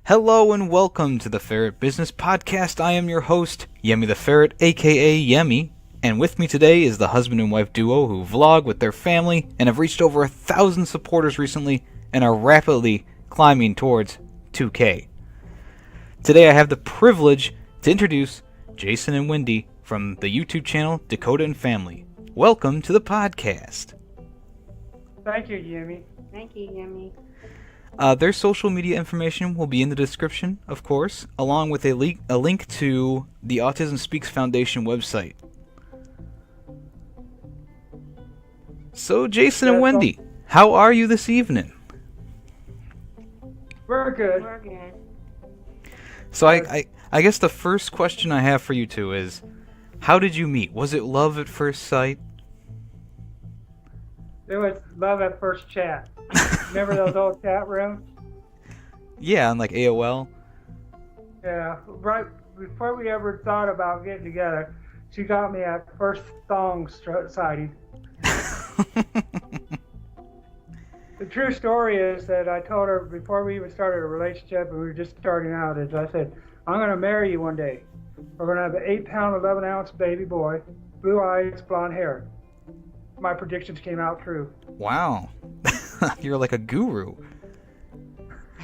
Hello and welcome to the Ferret Business Podcast. I am your host, Yemi the Ferret, aka Yemi, and with me today is the husband and wife duo who vlog with their family and have reached over 1,000 supporters recently and are rapidly climbing towards 2K. Today I have the privilege to introduce Jason and Wendy from the YouTube channel Dakota and Family. Welcome to the podcast. Thank you, Yemi. Thank you, Yemi. Their social media information will be in the description, of course, along with a link to the Autism Speaks Foundation website. So, Jason and Wendy, how are you this evening? We're good. We're good. So, I guess the first question I have for you two is, how did you meet? Was it love at first sight? It was love at first chat. Remember those old chat rooms? Yeah, on like AOL. Yeah, right before we ever thought about getting together, she got me at first thong sighting. The true story is that I told her before we even started a relationship and we were just starting out, is I said, I'm going to marry you one day. We're going to have an 8-pound, 11-ounce baby boy, blue eyes, blonde hair. My predictions came out true. Wow. You're like a guru.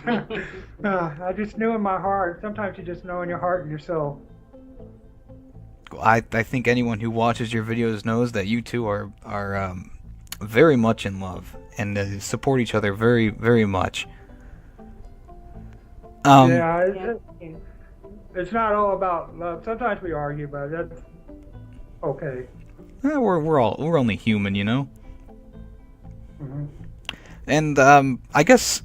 I just knew in my heart. Sometimes you just know in your heart and your soul. I think anyone who watches your videos knows that you two are very much in love and support each other very, very much. It's not all about love. Sometimes we argue, but that's okay. We're only human, you know. Mm-hmm. And I guess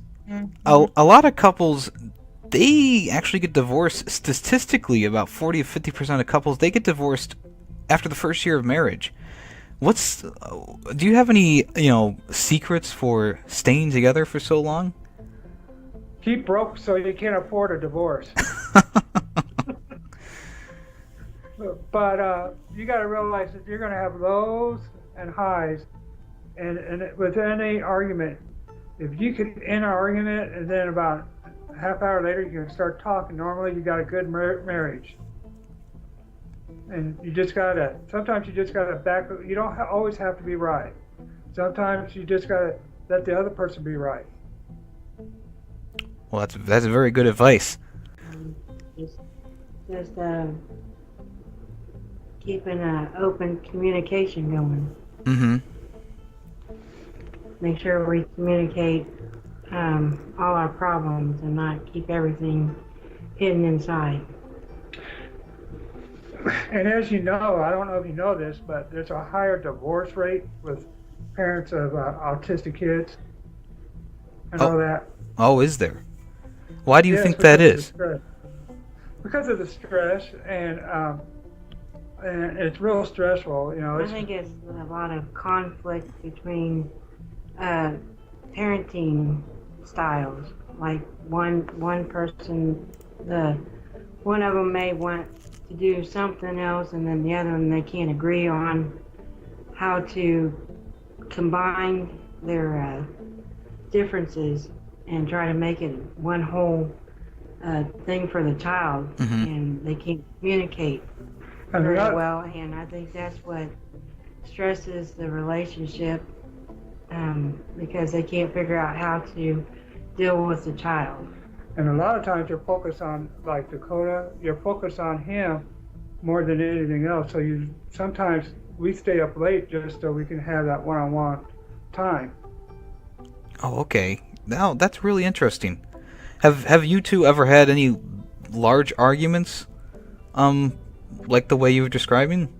a lot of couples, they actually get divorced. Statistically, about 40 to 50% of couples, they get divorced after the first year of marriage. Do you have any, secrets for staying together for so long? Keep broke so you can't afford a divorce. But you got to realize that you're going to have lows and highs, and with any argument, if you could end an argument and then about a half hour later you can start talking, normally you got a good marriage. And sometimes you just got to back. You don't always have to be right. Sometimes you just got to let the other person be right. Well, that's very good advice. Just keeping an open communication going. Mm-hmm. Make sure we communicate all our problems and not keep everything hidden inside. And as you know, I don't know if you know this, but there's a higher divorce rate with parents of autistic kids and all that. Oh, is there? Why do you Yes, think that is? Because of the stress, and it's real stressful. I think it's a lot of conflict between parenting styles. Like one person, one of them may want to do something else, and then the other one, they can't agree on how to combine their differences and try to make it one whole thing for the child. Mm-hmm. And they can't communicate very well, and I think that's what stresses the relationship, because they can't figure out how to deal with the child. And a lot of times you're focused on, like Dakota, you're focused on him more than anything else. So sometimes we stay up late just so we can have that one-on-one time. Oh, okay. Now that's really interesting. Have you two ever had any large arguments, like the way you were describing?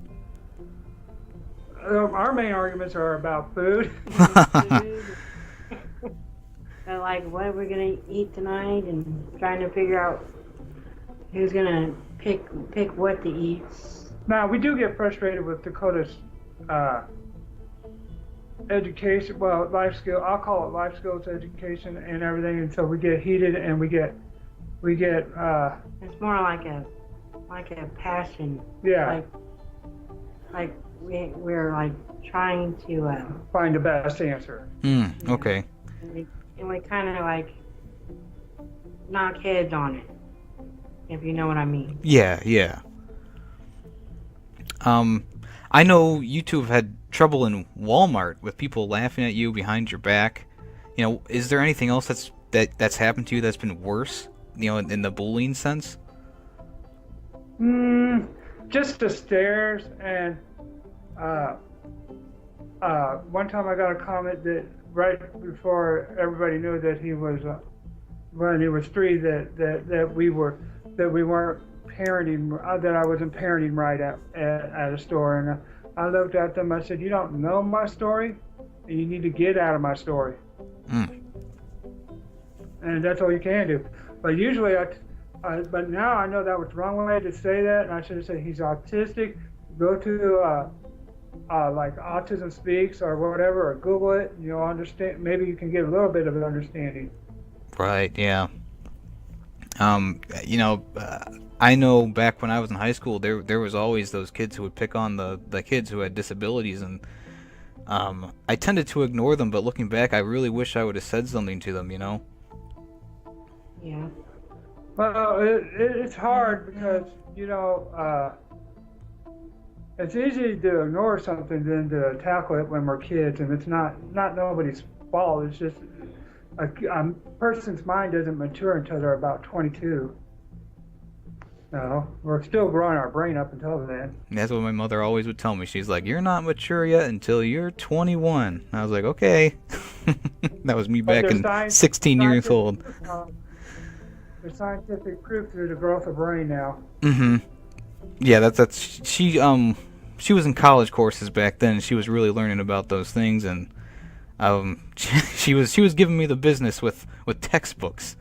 Our main arguments are about food. So like, what are we gonna eat tonight, and trying to figure out who's gonna pick what to eat. Now, we do get frustrated with Dakota's education, life skill. I'll call it life skills education and everything, and so we get heated and we get. It's more like a passion. Yeah. Like we're like trying to find the best answer. Okay. And we kind of like knock heads on it, if you know what I mean. Yeah. I know you two have had trouble in Walmart with people laughing at you behind your back. You know, is there anything else that's happened to you that's been worse? You know, in the bullying sense? Just the stares, and one time I got a comment that right before everybody knew that he was when he was 3 that we weren't parenting, that I wasn't parenting right at a store, and I looked at them. I said, "You don't know my story, and you need to get out of my story." And that's all you can do. But usually, but now I know that was the wrong way to say that, and I should have said he's autistic. Go to like Autism Speaks or whatever, or Google it, and you'll understand. Maybe you can get a little bit of an understanding. Right, yeah. You know, I know back when I was in high school, there was always those kids who would pick on the kids who had disabilities, and I tended to ignore them, but looking back, I really wish I would have said something to them, you know? Yeah. Well, it's hard because, you know, it's easy to ignore something than to tackle it when we're kids, and it's not nobody's fault. It's just a person's mind doesn't mature until they're about 22. No, we're still growing our brain up until then. And that's what my mother always would tell me. She's like, "You're not mature yet until you're 21." And I was like, "Okay." That was me back in 16 years old. There's scientific proof through the growth of brain now. Yeah, that's she was in college courses back then. She was really learning about those things, and she was giving me the business with textbooks.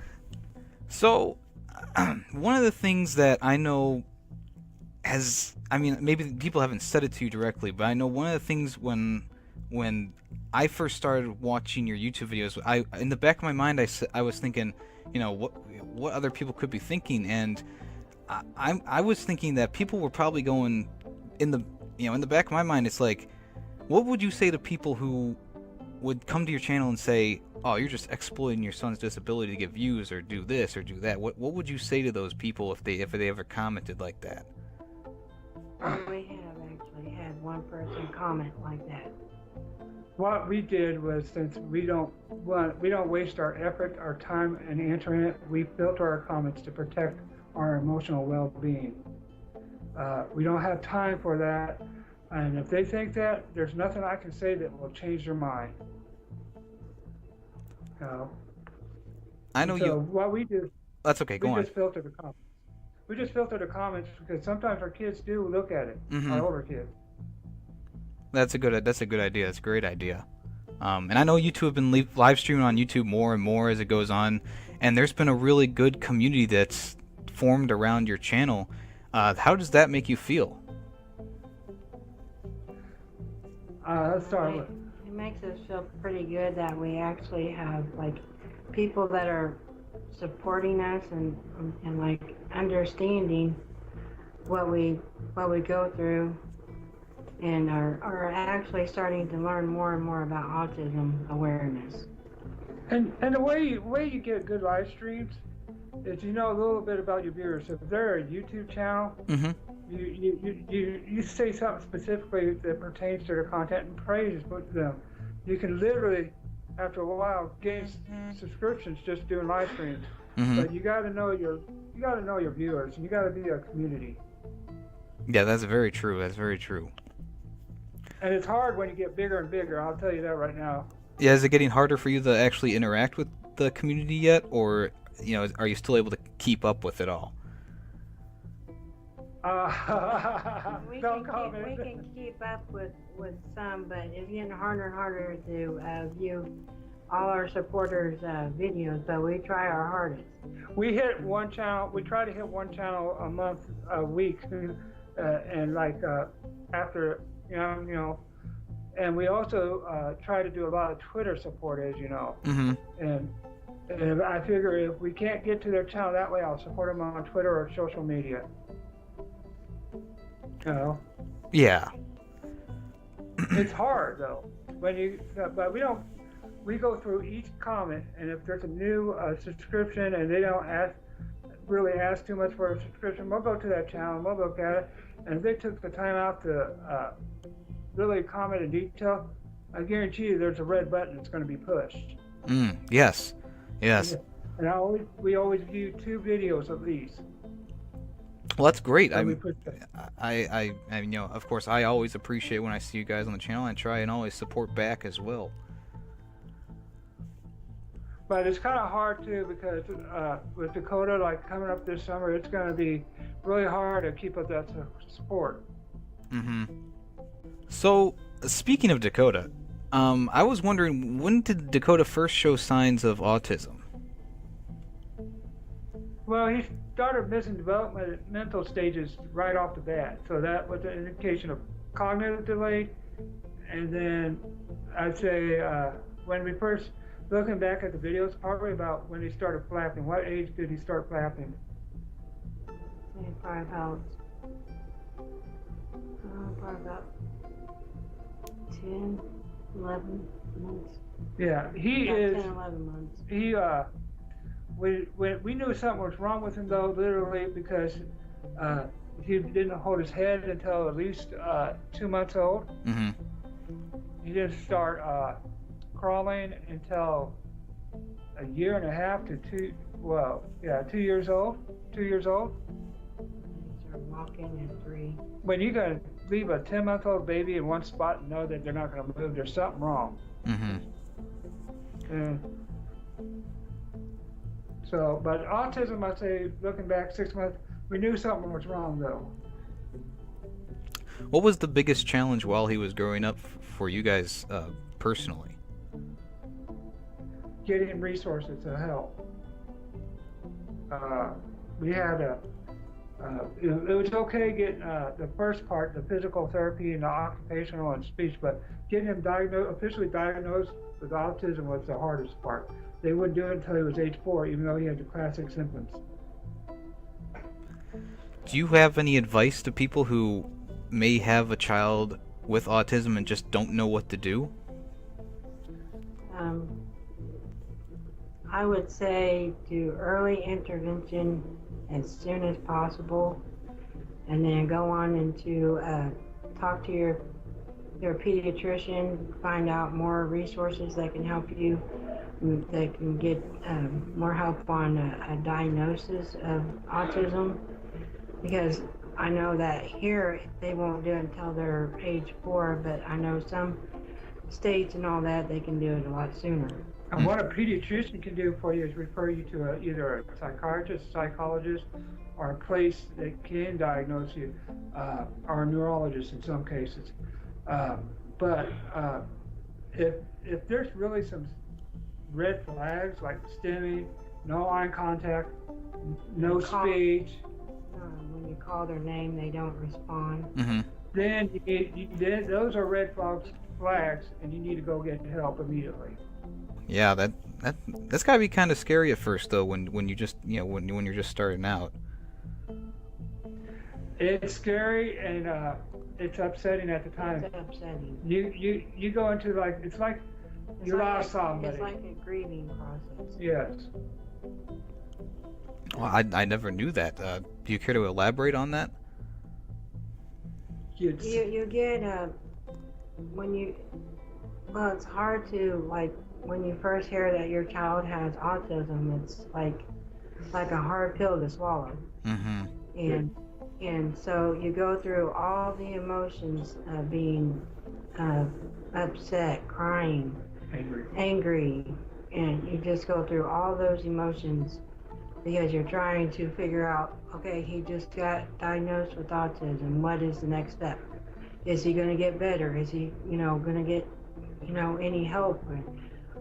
So one of the things that I know maybe people haven't said it to you directly, but I know one of the things when I first started watching your YouTube videos, in the back of my mind I was thinking, you know, what other people could be thinking, and I was thinking that people were probably going in the back of my mind. It's like, what would you say to people who would come to your channel and say, "Oh, you're just exploiting your son's disability to get views, or do this or do that"? What would you say to those people if they ever commented like that? We have actually had one person comment like that. What we did was, since we don't waste our effort, our time, in answering it, we filter our comments to protect our emotional well-being. We don't have time for that, and if they think that, there's nothing I can say that will change their mind. I know so you. What we do. That's okay. Go on. We just filter the comments. We just filter the comments because sometimes our kids do look at it. Our older kids. That's a good idea. That's a great idea. And I know you two have been live streaming on YouTube more and more as it goes on, and there's been a really good community that's formed around your channel. How does that make you feel? Let's start with. It makes us feel pretty good that we actually have like people that are supporting us and like understanding what we go through, and are actually starting to learn more and more about autism awareness. And the way you get good live streams is you know a little bit about your viewers. If they're a YouTube channel, you say something specifically that pertains to their content and praise them. You can literally, after a while, gain subscriptions just doing live streams. But you got to know your viewers, and you got to be a community. Yeah, that's very true. That's very true. And it's hard when you get bigger and bigger. I'll tell you that right now. Yeah, is it getting harder for you to actually interact with the community yet, or are you still able to keep up with it all? We can keep up with some, but it's getting harder and harder to view all our supporters' videos, but we try our hardest. We try to hit one channel a month, a week, and after, and we also try to do a lot of Twitter support, as you know. And I figure if we can't get to their channel that way, I'll support them on Twitter or social media. Yeah. It's hard though, but we don't. we go through each comment, and if there's a new subscription and they don't really ask too much for a subscription, we'll go to that channel and we'll look at it. And if they took the time out to really comment in detail, I guarantee you there's a red button that's going to be pushed. Yes. And we always view 2 videos of these. Well, that's great. So I of course, I always appreciate when I see you guys on the channel. I try and always support back as well. But it's kind of hard too, because with Dakota, like coming up this summer, it's going to be really hard to keep up that support. So, speaking of Dakota, I was wondering, when did Dakota first show signs of autism? Well, he started missing developmental stages right off the bat, so that was an indication of cognitive delay. And then I'd say when we first, looking back at the videos, probably about when he started flapping. What age did he start flapping? Probably about 10, 11 months. Yeah, he About is. 10, 11 months. He we knew something was wrong with him though, literally, because he didn't hold his head until at least 2 months old. He didn't start crawling until a year and a half to 2 years old. 2 years old. He started walking at 3. When you gotta leave a 10-month-old baby in one spot and know that they're not gonna move, there's something wrong. So, but autism, I'd say, looking back 6 months, we knew something was wrong though. What was the biggest challenge while he was growing up for you guys personally? Getting resources to help. We had it was okay getting the first part, the physical therapy and the occupational and speech, but getting him officially diagnosed with autism was the hardest part. They wouldn't do it until he was age 4, even though he had the classic symptoms. Do you have any advice to people who may have a child with autism and just don't know what to do? I would say do early intervention as soon as possible, and then go on into talk to your pediatrician, find out more resources that can help you, that can get more help on a diagnosis of autism, because I know that here they won't do it until they're age 4, but I know some states and all that, they can do it a lot sooner. And what a pediatrician can do for you is refer you to either a psychiatrist, psychologist, or a place that can diagnose you, or a neurologist in some cases. But if there's really some red flags like stimming, no eye contact, no speech, when you call their name, they don't respond. then those are red flags, and you need to go get help immediately. Yeah, that's gotta be kind of scary at first though, when you just when you're just starting out. It's scary and it's upsetting at the time. It's upsetting. You go into it's like you lost somebody. It's like a grieving process. Yes. Well, I never knew that. Do you care to elaborate on that? You get it's hard to when you first hear that your child has autism, it's like a hard pill to swallow. And so you go through all the emotions of being upset, crying, angry, and you just go through all those emotions because you're trying to figure out, okay, he just got diagnosed with autism. What is the next step? Is he going to get better? Is he, going to get, any help?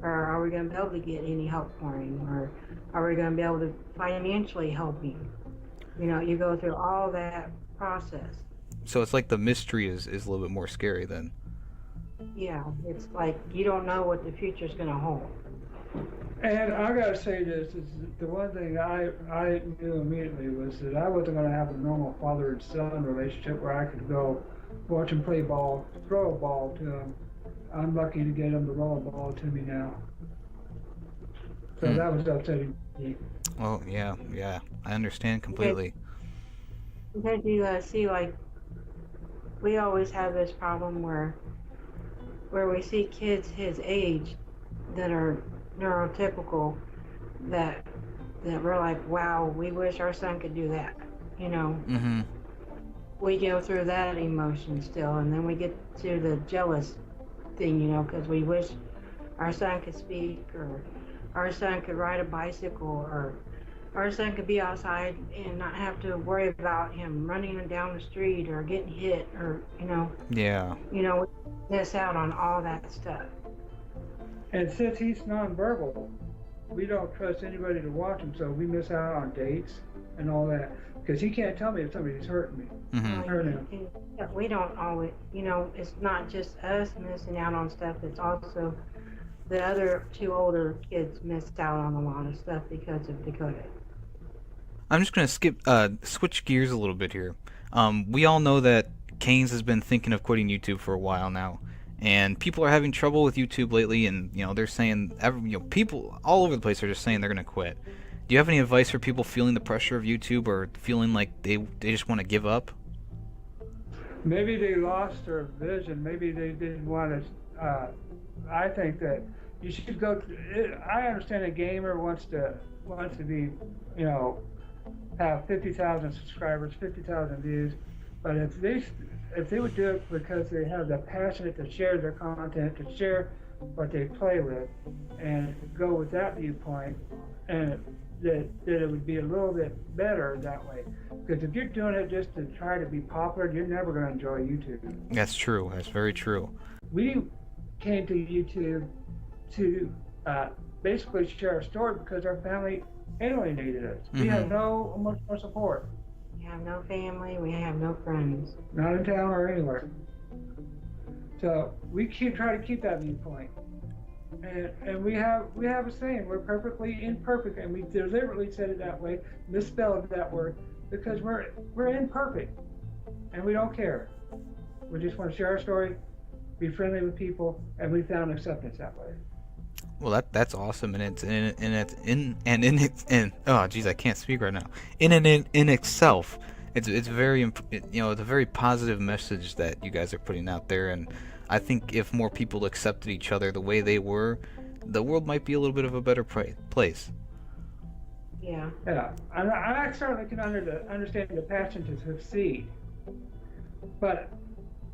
Or are we going to be able to get any help for him? Or are we going to be able to financially help him? You go through all that process. So it's like the mystery is a little bit more scary then. Yeah, it's like you don't know what the future's going to hold. And I gotta say this, is the one thing I knew immediately was that I wasn't gonna have a normal father and son relationship where I could go watch him play ball, throw a ball to him, I'm lucky to get them to roll a ball to me now. So that was upsetting me. Well, yeah, I understand completely. Because you see, like, we always have this problem where we see kids his age that are neurotypical that we're like, wow, we wish our son could do that, you know. Mm-hmm. We go through that emotion still, and then we get to the jealous thing, you know, because we wish our son could speak, or our son could ride a bicycle, or our son could be outside and not have to worry about him running down the street or getting hit, or, you know. Yeah. You know, we miss out on all that stuff. And since he's nonverbal, we don't trust anybody to watch him, so we miss out on dates and all that. Because he can't tell me if somebody's hurting me. Mm-hmm. Hurting him. We don't always, you know, it's not just us missing out on stuff, it's also the other two older kids missed out on a lot of stuff because of Dakota. I'm just going to switch gears a little bit here. We all know that Canes has been thinking of quitting YouTube for a while now. And people are having trouble with YouTube lately, and, you know, they're saying, people all over the place are just saying they're going to quit. Do you have any advice for people feeling the pressure of YouTube or feeling like they just want to give up? Maybe they lost their vision. Maybe they didn't want to. I think that you should go. I understand a gamer wants to be, you know, have 50,000 subscribers, 50,000 views. But if they would do it because they have the passion to share their content, to share what they play with, and go with that viewpoint, and that it would be a little bit better that way. Because if you're doing it just to try to be popular, you're never going to enjoy YouTube. That's true. That's very true. We came to YouTube to basically share our story because our family alienated us. We have no emotional support. We have no family, we have no friends. Not in town or anywhere. So we try to keep that viewpoint. And we have a saying, we're perfectly imperfect, and we deliberately said it that way, misspelled that word, because we're imperfect, and we don't care. We just want to share our story, be friendly with people, and we found acceptance that way. Well, that's awesome, and oh geez, I can't speak right now. In itself, it's very it's a very positive message that you guys are putting out there, and I think if more people accepted each other the way they were, the world might be a little bit of a better place. Yeah. Yeah, I certainly can understand the passion to succeed, but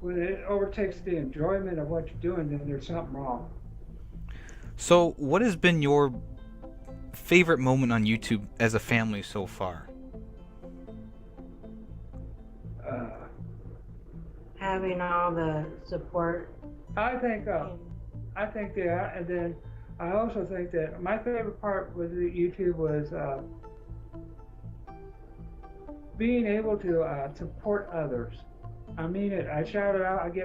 when it overtakes the enjoyment of what you're doing, then there's something wrong. So, what has been your favorite moment on YouTube as a family so far? Having all the support. I think that, and then I also think that my favorite part with YouTube was being able to support others. I mean it. I shout it out.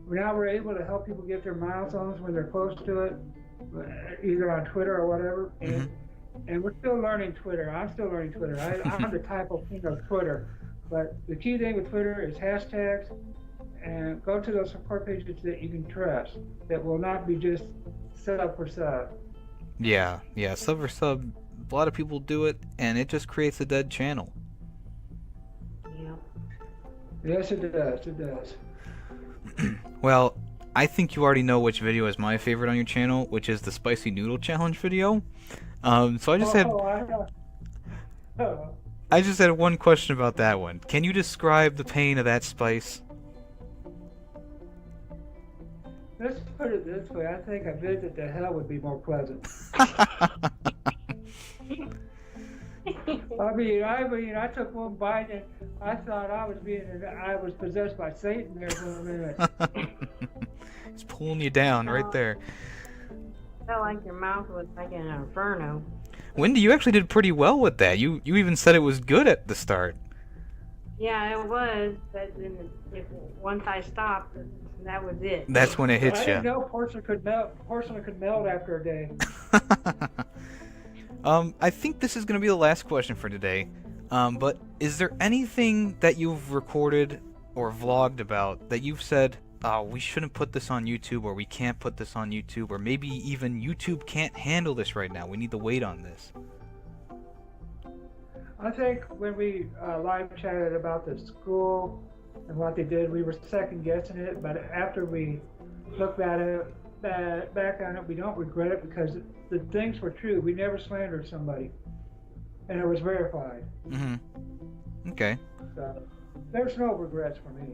Now we're able to help people get their milestones when they're close to it, either on Twitter or whatever. And we're still learning Twitter. I'm still learning Twitter. I'm the type of king of Twitter. But the key thing with Twitter is hashtags, and go to those support pages that you can trust, that will not be just sub for sub. Yeah, sub for sub. A lot of people do it, and it just creates a dead channel. Yeah. Yes, it does. Well, I think you already know which video is my favorite on your channel, which is the spicy noodle challenge video. So I just had one question about that one. Can you describe the pain of that spice? Let's put it this way. I think a visit to hell would be more pleasant. I mean, I took one bite and I thought I was possessed by Satan there for a minute. It's pulling you down right there. Felt like your mouth was like an inferno. Wendy, you actually did pretty well with that. You even said it was good at the start. Yeah, it was, but then once I stopped, that was it. That's when it hits you. I didn't know porcelain could melt after a day. I think this is going to be the last question for today. But is there anything that you've recorded or vlogged about that you've said, we shouldn't put this on YouTube, or we can't put this on YouTube, or maybe even YouTube can't handle this right now. We need to wait on this. I think when we live chatted about the school and what they did, we were second guessing it, but after we look back on it, we don't regret it because the things were true. We never slandered somebody, and it was verified. Mm-hmm. Okay. So there's no regrets for me.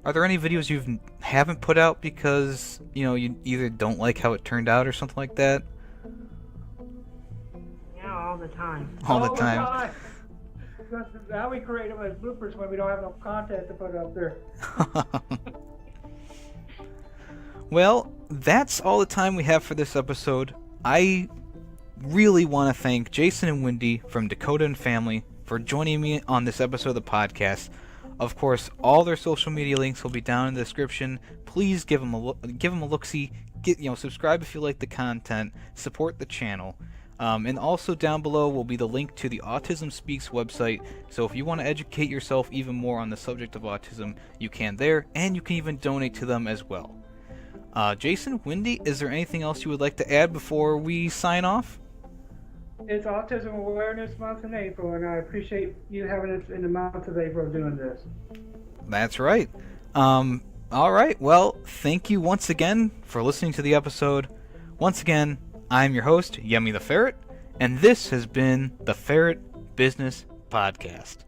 Are there any videos you haven't put out because, you either don't like how it turned out or something like that? Yeah, all the time. All the time. Now we create them as bloopers when we don't have enough content to put up there. Well, that's all the time we have for this episode. I really want to thank Jason and Wendy from Dakota and Family for joining me on this episode of the podcast. Of course, all their social media links will be down in the description. Please give them a look-see. Subscribe if you like the content. Support the channel. And also down below will be the link to the Autism Speaks website. So if you want to educate yourself even more on the subject of autism, you can there, and you can even donate to them as well. Jason, Wendy, is there anything else you would like to add before we sign off? It's Autism Awareness Month in April, and I appreciate you having us in the month of April doing this. That's right. All right. Well, thank you once again for listening to the episode. Once again, I'm your host, Yummy the Ferret, and this has been the Ferret Business Podcast.